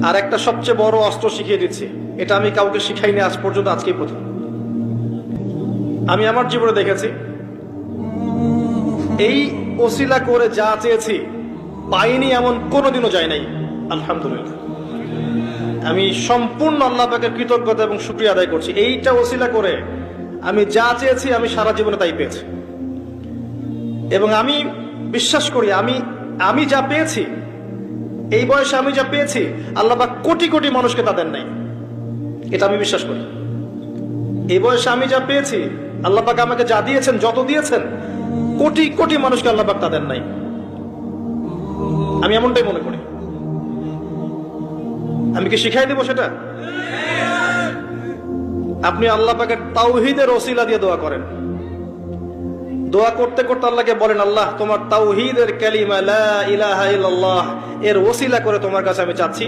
আর একটা সবচেয়ে বড় অস্ত্র শিখিয়ে দিচ্ছি, এটা আমি কাউকে শিখাইনি আজ পর্যন্ত, আজকেই প্রথম। আমি আমার জীবনে দেখেছি এই ওসিলা করে যা চেয়েছি পাইনি এমন কোনোদিনও যায় নাই। আলহামদুলিল্লাহ, আমি সম্পূর্ণ আল্লাহ পাকের কৃতজ্ঞতা এবং শুকরিয়া আদায় করছি। এইটা ওসিলা করে আমি যা চেয়েছি আমি সারা জীবনে তাই পেয়েছি। এবং আমি বিশ্বাস করি আমি যা পেয়েছি, এই বয়সে আমি যা পেয়েছি, আল্লাহ পাক কোটি কোটি মানুষকে তা দেন নাই, এটা আমি বিশ্বাস করি। এই বয়সে আমি যা পেয়েছি, আল্লাহ পাক আমাকে যা দিয়েছেন, যত দিয়েছেন, কোটি কোটি মানুষকে আল্লাহ পাক তা দেন নাই, আমি এমনটাই মনে করি। আমি কি শিখাই দেবো সেটা? আপনি আল্লাহ পাকের তাওহীদের ওসিলা দিয়ে দোয়া করেন। দোয়া করতে করতে আল্লাহকে বলেন, আল্লাহ তোমার তাওহীদের কালিমা লা ইলাহা ইল্লাল্লাহ এর ওসিলা করে তোমার কাছে আমি চাচ্ছি